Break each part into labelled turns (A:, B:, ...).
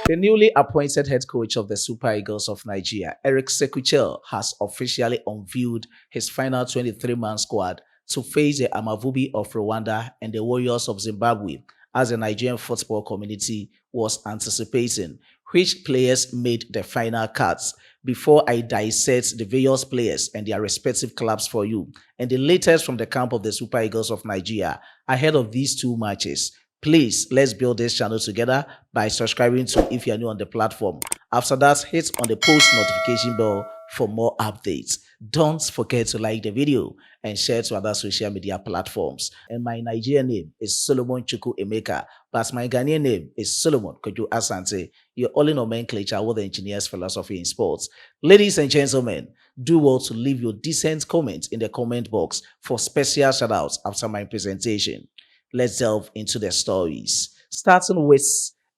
A: The newly appointed head coach of the Super Eagles of Nigeria, Chelle, has officially unveiled his final 23-man squad to face the Amavubi of Rwanda and the Warriors of Zimbabwe, as the Nigerian football community was anticipating, which players made the final cuts. Before I dissect the various players and their respective clubs for you, and the latest from the camp of the Super Eagles of Nigeria ahead of these two matches, please, let's build this channel together by subscribing to if you're new on the platform. After that, hit on the post notification bell for more updates. Don't forget to like the video and share to other social media platforms. And my Nigerian name is Solomon Chukwu Emeka, but my Ghanaian name is Solomon Kojo Asante. You're all in nomenclature with the engineer's philosophy in sports. Ladies and gentlemen, do well to leave your decent comment in the comment box for special shoutouts after my presentation. Let's delve into the stories. Starting with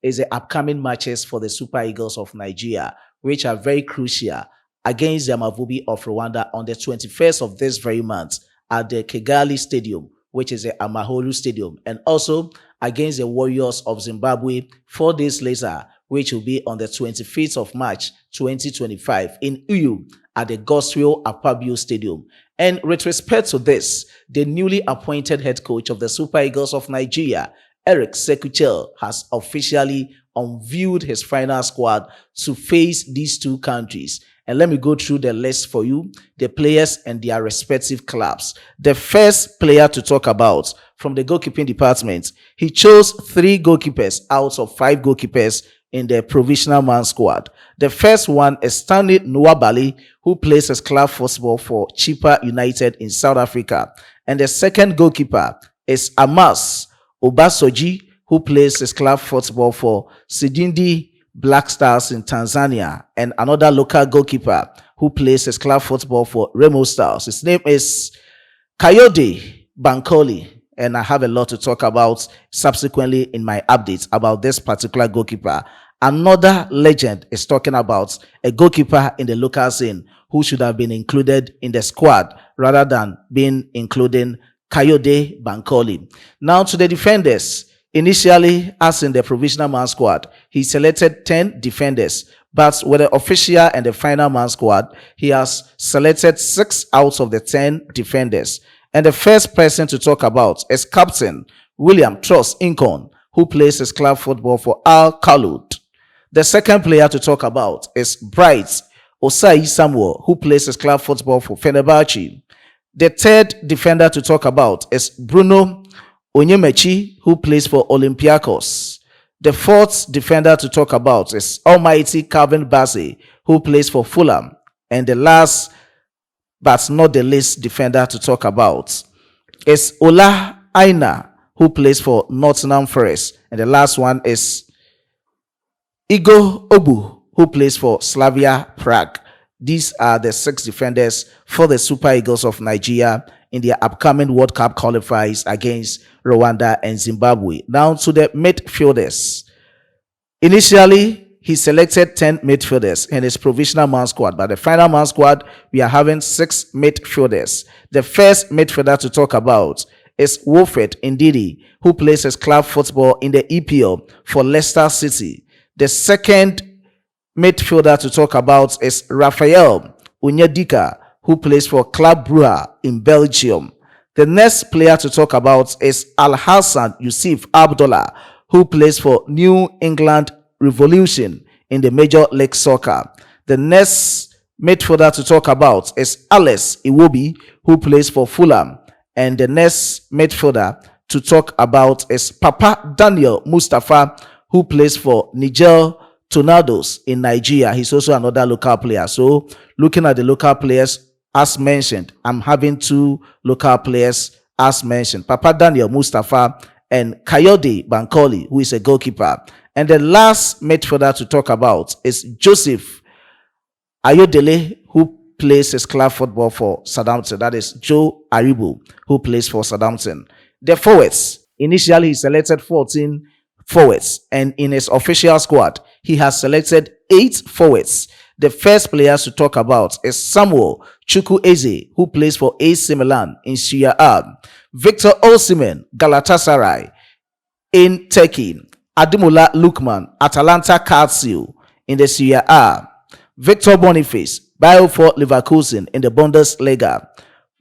A: is the upcoming matches for the Super Eagles of Nigeria, which are very crucial, against the Amavubi of Rwanda on the 21st of this very month at the Kigali Stadium, which is the Amahoro Stadium, and also against the Warriors of Zimbabwe 4 days later, which will be on the 25th of March 2025 in Uyu at the Goswell Akpabio Stadium. And with respect to this, the newly appointed head coach of the Super Eagles of Nigeria, Chelle, has officially unveiled his final squad to face these two countries. And let me go through the list for you, the players and their respective clubs. The first player to talk about from the goalkeeping department, he chose 3 goalkeepers out of 5 goalkeepers in the provisional man squad. The first one is Stanley Nwabali, who plays his club football for Chippa United in South Africa. And the second goalkeeper is Amos Obasoji, who plays his club football for Sidindi Black Stars in Tanzania, and another local goalkeeper who plays his club football for Remo Stars. His name is Kayode Bankole, and I have a lot to talk about subsequently in my updates about this particular goalkeeper. Another legend is talking about a goalkeeper in the local scene who should have been included in the squad rather than being including Kayode Bankole. Now to the defenders. Initially, as in the provisional man squad, he selected 10 defenders, but with the official and the final man squad, he has selected 6 out of the 10 defenders. And the first person to talk about is Captain William Trust Incon, who plays his club football for Al Khalud. The second player to talk about is Bright Osai Samuel, who plays his club football for Fenerbahce. The third defender to talk about is Bruno Onyemaechi, who plays for Olympiacos. The fourth defender to talk about is Almighty Calvin Bassey, who plays for Fulham. And the last but not the least defender to talk about is Ola Aina, who plays for Nottingham Forest. And the last one is Igor Obu, who plays for Slavia Prague. These are the 6 defenders for the Super Eagles of Nigeria in their upcoming World Cup qualifiers against Rwanda and Zimbabwe. Now to the midfielders. Initially, he selected 10 midfielders in his provisional man squad, but the final man squad, we are having 6 midfielders. The first midfielder to talk about is Wilfred Ndidi, who plays his club football in the EPL for Leicester City. The second midfielder to talk about is Raphael Onyedika, who plays for Club Brugge in Belgium. The next player to talk about is Al-Hassan Yusuf Abdullah, who plays for New England Revolution in the Major League Soccer. The next midfielder to talk about is Alex Iwobi, who plays for Fulham. And the next midfielder to talk about is Papa Daniel Mustafa, who plays for Niger Tornadoes in Nigeria. He's also another local player. So looking at the local players, as mentioned, I'm having 2 local players as mentioned, Papa Daniel Mustafa and Kayode Bankole, who is a goalkeeper. And the last midfielder to talk about is Joseph Ayodele, who plays his club football for Southampton. That is Joe Aribo, who plays for Southampton. The forwards. Initially, he selected 14 forwards, and in his official squad, he has selected 8 forwards. The first players to talk about is Samuel Chukwueze, who plays for AC Milan in Serie A, Victor Osimhen, Galatasaray in Turkey, Ademola Lookman, Atalanta Calcio in the Serie A. Victor Boniface, Bayer for Leverkusen in the Bundesliga.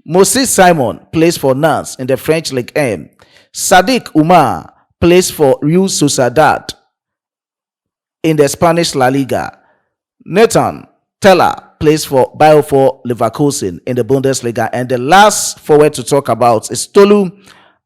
A: Moses Simon plays for Nantes in the French Ligue 1. Sadiq Umar plays for Real Sociedad in the Spanish La Liga. Nathan Teller plays for Bayer for Leverkusen in the Bundesliga. And the last forward to talk about is Tolu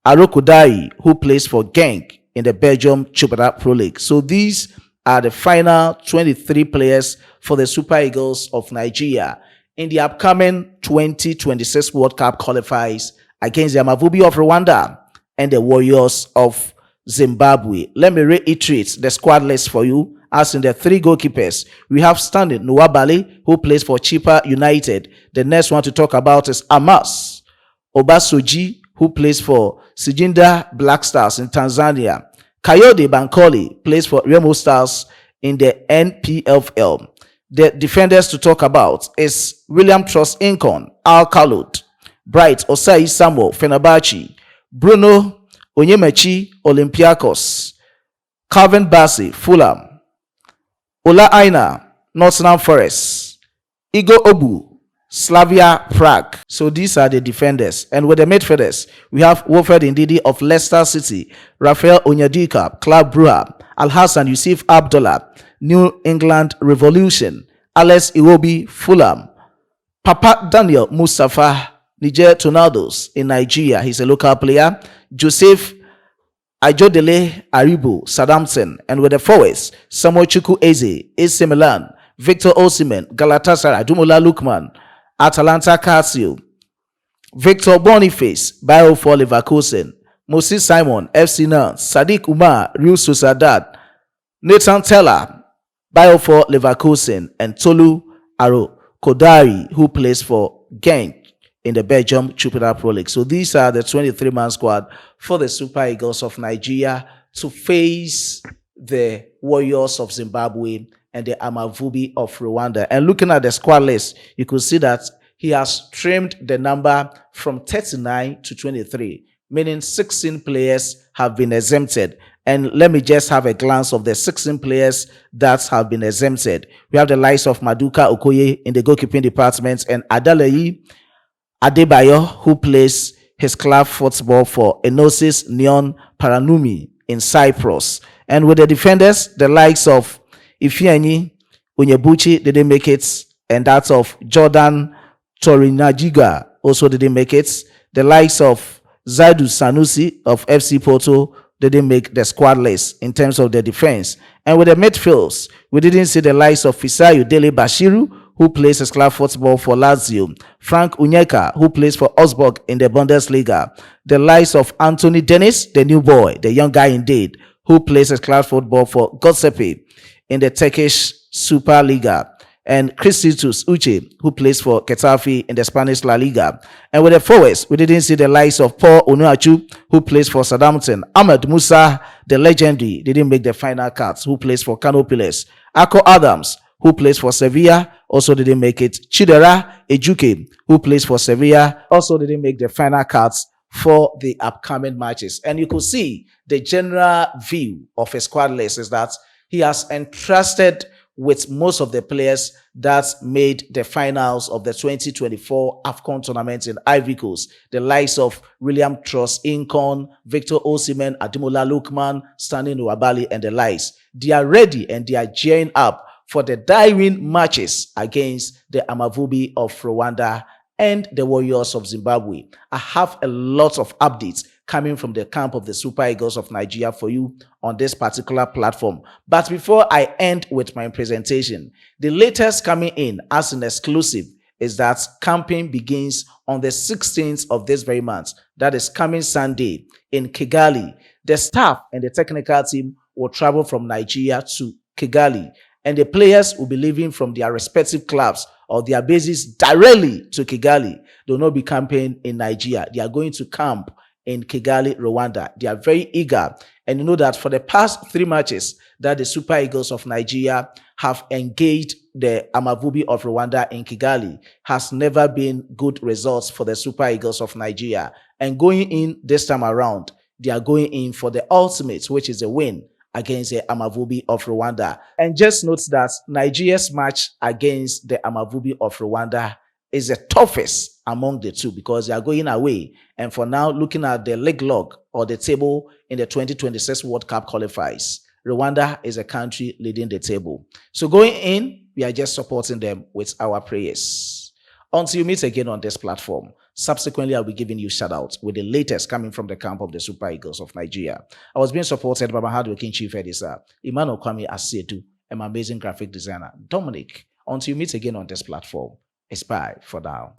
A: Arokodai, who plays for Genk in the Belgium Jupiler Pro League. So these are the final 23 players for the Super Eagles of Nigeria in the upcoming 2026 World Cup qualifiers against the Amavubi of Rwanda and the Warriors of Zimbabwe. Let me reiterate the squad list for you. As in the three goalkeepers, we have standing Nwabali, who plays for Chippa United. The next one to talk about is Amos Obasoji, who plays for Sijinda Black Stars in Tanzania. Kayode Bankole plays for Remo Stars in the NPFL. The defenders to talk about is William Trust Incon, Al Khalud, Bright Osai Samuel, Fenerbahce, Bruno Onyemachi, Olympiacos, Calvin Bassey, Fulham, Ola Aina, Nottingham Forest, Igor Obu, Slavia Prague. So these are the defenders. And with the midfielders, we have Wilfred Ndidi of Leicester City, Rafael Onyedika, Club Brugge, Al-Hassan Yusuf Abdullah, New England Revolution, Alex Iwobi, Fulham, Papa Daniel Mustafa, Niger Tornadoes in Nigeria. He's a local player. Joseph Ajodele Aribo, Southampton. And with the forwards, Samuel Chukwu Eze, AC Milan, Victor Osimhen, Galatasaray, Ademola Lookman, Atalanta Calcio, Victor Boniface, Bayer for Leverkusen, Moses Simon, FC Nantes, Sadiq Umar, Real Sociedad, Nathan Teller, Bayer for Leverkusen, and Tolu Arokodari, who plays for Genk in the Belgium Jupiler Pro League. So these are the 23-man squad for the Super Eagles of Nigeria to face the Warriors of Zimbabwe and the Amavubi of Rwanda. And looking at the squad list, you could see that he has trimmed the number from 39 to 23, meaning 16 players have been exempted. And let me just have a glance of the 16 players that have been exempted. We have the likes of Maduka Okoye in the goalkeeping department and Adalayi Adebayo, who plays his club football for Enosis Neon Paranumi in Cyprus. And with the defenders, the likes of Ifeanyi Onyebuchi didn't make it, and that of Jordan Torinajiga also didn't make it. The likes of Zaidu Sanusi of FC Porto didn't make the squad list in terms of the defense. And with the midfields, we didn't see the likes of Fisayo Dele Bashiru, who plays his club football for Lazio, Frank Unyeka, who plays for Augsburg in the Bundesliga, the likes of Anthony Dennis, the new boy, the young guy indeed, who plays his club football for Göztepe in the Turkish Superliga, and Christitus Uche, who plays for Getafe in the Spanish La Liga. And with the forwards, we didn't see the likes of Paul Onuachu, who plays for Southampton, Ahmed Musa, the legendary, didn't make the final cuts, who plays for Kano Pillars, Ako Adams, who plays for Sevilla, also didn't make it. Chidera Ejuke, who plays for Sevilla, also didn't make the final cuts for the upcoming matches. And you could see the general view of his squad list is that he has entrusted with most of the players that made the finals of the 2024 AFCON tournament in Ivory Coast. The likes of William Trust Incon, Victor Osimhen, Ademola Lookman, Stanley Nwabali, and the likes. They are ready and they are gearing up for the die-win matches against the Amavubi of Rwanda and the Warriors of Zimbabwe. I have a lot of updates coming from the camp of the Super Eagles of Nigeria for you on this particular platform. But before I end with my presentation, the latest coming in as an exclusive is that camping begins on the 16th of this very month. That is coming Sunday in Kigali. The staff and the technical team will travel from Nigeria to Kigali, and the players will be leaving from their respective clubs or their bases directly to Kigali. They will not be camping in Nigeria. They are going to camp in Kigali, Rwanda. They are very eager. And you know that for the past 3 matches that the Super Eagles of Nigeria have engaged the Amavubi of Rwanda in Kigali has never been good results for the Super Eagles of Nigeria. And going in this time around, they are going in for the ultimate, which is a win against the Amavubi of Rwanda. And just note that Nigeria's match against the Amavubi of Rwanda is the toughest among the two because they are going away. And for now, looking at the league log or the table in the 2026 World Cup qualifiers, Rwanda is a country leading the table. So going in, we are just supporting them with our prayers. Until you meet again on this platform, subsequently I'll be giving you shout out with the latest coming from the camp of the Super Eagles of Nigeria. I was being supported by my hardworking chief editor, Emmanuel Kwame Asiedu, and my amazing graphic designer, Dominic. Until you meet again on this platform, it's bye for now.